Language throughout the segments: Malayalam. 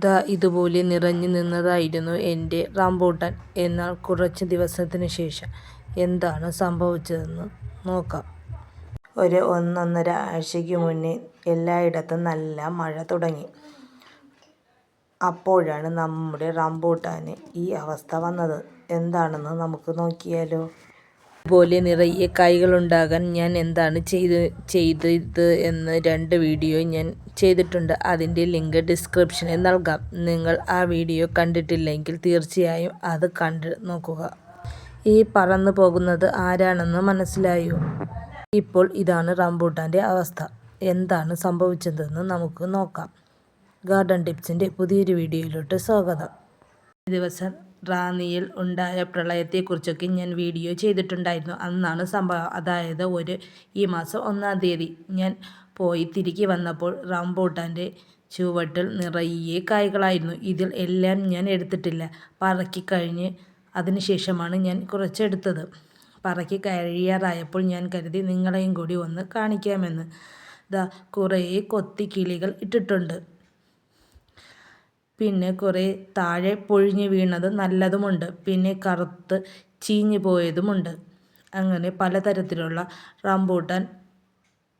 ദാ ഇതുപോലെ നിറഞ്ഞു നിന്നതായിരുന്നു എൻ്റെ റംബൂട്ടാൻ. എന്നാൽ കുറച്ച് ദിവസത്തിന് ശേഷം എന്താണ് സംഭവിച്ചതെന്ന് നോക്കാം. ഒരു 1-1.5 ആഴ്ചയ്ക്ക് മുന്നേ എല്ലായിടത്തും നല്ല മഴ തുടങ്ങി. അപ്പോഴാണ് നമ്മുടെ റംബൂട്ടാന് ഈ അവസ്ഥ വന്നത്. എന്താണെന്ന് നമുക്ക് നോക്കിയാലോ. ഇതുപോലെ നിറയെ കായ്കളുണ്ടാകാൻ ഞാൻ എന്താണ് ചെയ്തത് എന്ന് 2 വീഡിയോ ഞാൻ ചെയ്തിട്ടുണ്ട്. അതിൻ്റെ ലിങ്ക് ഡിസ്ക്രിപ്ഷനിൽ നൽകാം. നിങ്ങൾ ആ വീഡിയോ കണ്ടിട്ടില്ലെങ്കിൽ തീർച്ചയായും അത് കണ്ട് നോക്കുക. ഈ പറന്നു പോകുന്നത് ആരാണെന്ന് മനസ്സിലായോ? ഇപ്പോൾ ഇതാണ് റംബൂട്ടാൻ്റെ അവസ്ഥ. എന്താണ് സംഭവിച്ചതെന്ന് നമുക്ക് നോക്കാം. ഗാർഡൻ ടിപ്സിൻ്റെ പുതിയൊരു വീഡിയോയിലോട്ട് സ്വാഗതം. ഈ ദിവസം റാന്നിയിൽ ഉണ്ടായ പ്രളയത്തെക്കുറിച്ചൊക്കെ ഞാൻ വീഡിയോ ചെയ്തിട്ടുണ്ടായിരുന്നു. അന്നാണ് സംഭവം. അതായത് ഈ മാസം 1-ാം തീയതി ഞാൻ പോയി തിരികെ വന്നപ്പോൾ റംബൂട്ടാൻ്റെ ചുവട്ടിൽ നിറയെ കായ്കളായിരുന്നു. ഇതിൽ എല്ലാം ഞാൻ എടുത്തിട്ടില്ല. പറക്കി കഴിഞ്ഞ് അതിനുശേഷമാണ് ഞാൻ കുറച്ചെടുത്തത്. പറക്കി കഴിയാറായപ്പോൾ ഞാൻ കരുതി നിങ്ങളെയും കൂടി ഒന്ന് കാണിക്കാമെന്ന്. ദാ കുറേ കൊത്തി കിളികൾ ഇട്ടിട്ടുണ്ട്. പിന്നെ കുറേ താഴെ പൊഴിഞ്ഞു വീണത് നല്ലതുമുണ്ട്. പിന്നെ കറുത്ത് ചീഞ്ഞു പോയതുമുണ്ട്. അങ്ങനെ പലതരത്തിലുള്ള റംബൂട്ടാൻ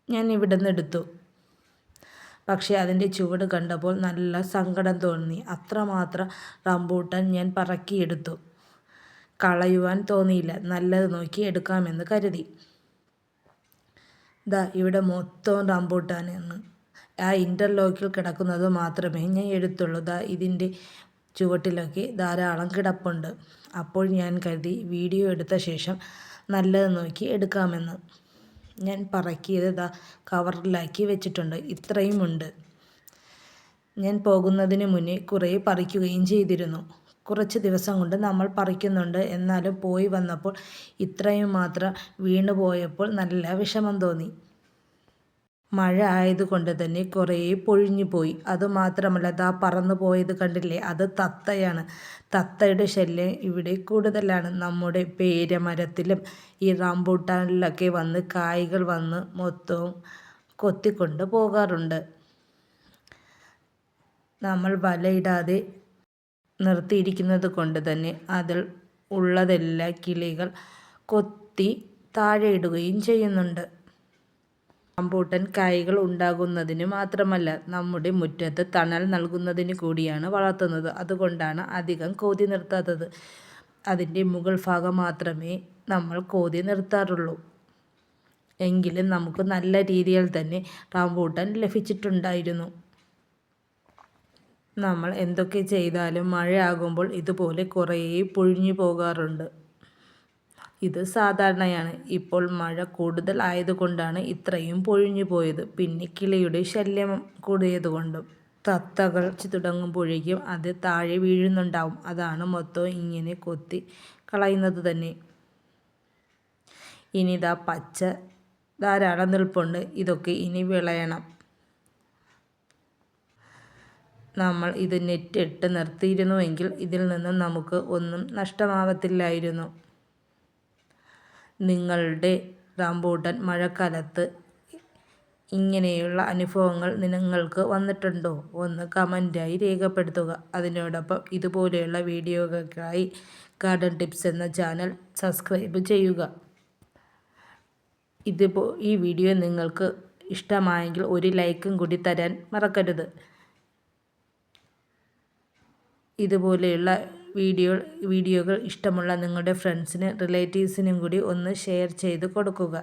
ഞാൻ ഇവിടെ നിന്ന് എടുത്തു. പക്ഷേ അതിൻ്റെ ചുവട് കണ്ടപ്പോൾ നല്ല സങ്കടം തോന്നി. അത്രമാത്രം റംബൂട്ടാൻ ഞാൻ പറക്കിയെടുത്തു. കളയുവാൻ തോന്നിയില്ല. നല്ലത് നോക്കി എടുക്കാമെന്ന് കരുതി. ദാ ഇവിടെ മൊത്തം റംബൂട്ടാനാണ്. ആ ഇൻ്റർലോക്കിൽ കിടക്കുന്നത് മാത്രമേ ഞാൻ എടുത്തുള്ളൂ. ദാ ഇതിൻ്റെ ചുവട്ടിലൊക്കെ ധാരാളം കിടപ്പുണ്ട്. അപ്പോൾ ഞാൻ കരുതി വീഡിയോ എടുത്ത ശേഷം നല്ലത് നോക്കി എടുക്കാമെന്ന്. ഞാൻ പറക്കിയത് ദാ കവറിലാക്കി വെച്ചിട്ടുണ്ട്. ഇത്രയുമുണ്ട്. ഞാൻ പോകുന്നതിന് മുന്നേ കുറേ പറിക്കുകയും ചെയ്തിരുന്നു. കുറച്ച് ദിവസം കൊണ്ട് നമ്മൾ പറിക്കുന്നുണ്ട്. എന്നാലും പോയി വന്നപ്പോൾ ഇത്രയും മാത്രം വീണു പോയപ്പോൾ നല്ല വിഷമം തോന്നി. മഴ ആയതുകൊണ്ട് തന്നെ കുറേ പൊഴിഞ്ഞു പോയി. അതുമാത്രമല്ല, ദാ പറന്നു പോയത് കണ്ടില്ലേ, അത് തത്തയാണ്. തത്തയുടെ ശല്യം ഇവിടെ കൂടുതലാണ്. നമ്മുടെ പേരമരത്തിലും ഈ റംബൂട്ടാനിലൊക്കെ വന്ന് കായ്കൾ വന്ന് മൊത്തവും കൊത്തിക്കൊണ്ട് പോകാറുണ്ട്. നമ്മൾ വലയിടാതെ നിർത്തിയിരിക്കുന്നത് കൊണ്ട് തന്നെ അതിൽ ഉള്ളതെല്ലാം കിളികൾ കൊത്തി താഴെ ഇടുകയും ചെയ്യുന്നുണ്ട്. റംബൂട്ടാൻ കായ്കൾ ഉണ്ടാകുന്നതിന് മാത്രമല്ല, നമ്മുടെ മുറ്റത്ത് തണൽ നൽകുന്നതിന് കൂടിയാണ് വളർത്തുന്നത്. അതുകൊണ്ടാണ് അധികം കോതി നിർത്താത്തത്. അതിൻ്റെ മുകൾ ഭാഗം മാത്രമേ നമ്മൾ കോതി നിർത്താറുള്ളൂ. എങ്കിലും നമുക്ക് നല്ല രീതിയിൽ തന്നെ റംബൂട്ടാൻ ലഭിച്ചിട്ടുണ്ടായിരുന്നു. നമ്മൾ എന്തൊക്കെ ചെയ്താലും മഴയാകുമ്പോൾ ഇതുപോലെ കുറേ പൊഴിഞ്ഞു പോകാറുണ്ട്. ഇത് സാധാരണയാണ്. ഇപ്പോൾ മഴ കൂടുതൽ ആയതുകൊണ്ടാണ് ഇത്രയും പൊഴിഞ്ഞു പോയത്. പിന്നെ കിളിയുടെ ശല്യം കൂടിയതുകൊണ്ടും. തത്തകൾ തുടങ്ങുമ്പോഴേക്കും അത് താഴെ വീഴുന്നുണ്ടാവും. അതാണ് മൊത്തം ഇങ്ങനെ കൊത്തി കളയുന്നത് തന്നെ. ഇനി ഇതാ പച്ച ധാരാളം നിൽപ്പുണ്ട്. ഇതൊക്കെ ഇനി വിളയണം. നമ്മൾ ഇത് നെറ്റിട്ട് നിർത്തിയിരുന്നുവെങ്കിൽ ഇതിൽ നിന്നും നമുക്ക് ഒന്നും നഷ്ടമാവത്തില്ലായിരുന്നു. നിങ്ങളുടെ റംബൂട്ടാൻ മഴക്കാലത്ത് ഇങ്ങനെയുള്ള അനുഭവങ്ങൾ നിങ്ങൾക്ക് വന്നിട്ടുണ്ടോ? ഒന്ന് കമൻറ്റായി രേഖപ്പെടുത്തുക. അതിനോടൊപ്പം ഇതുപോലെയുള്ള വീഡിയോകൾക്കായി ഗാർഡൻ ടിപ്സ് എന്ന ചാനൽ സബ്സ്ക്രൈബ് ചെയ്യുക. ഈ വീഡിയോ നിങ്ങൾക്ക് ഇഷ്ടമായെങ്കിൽ ഒരു ലൈക്കും കൂടി തരാൻ മറക്കരുത്. ഇതുപോലെയുള്ള വീഡിയോകൾ ഇഷ്ടമുള്ള നിങ്ങളുടെ ഫ്രണ്ട്സിനും റിലേറ്റീവ്സിനും കൂടി ഒന്ന് ഷെയർ ചെയ്ത് കൊടുക്കുക.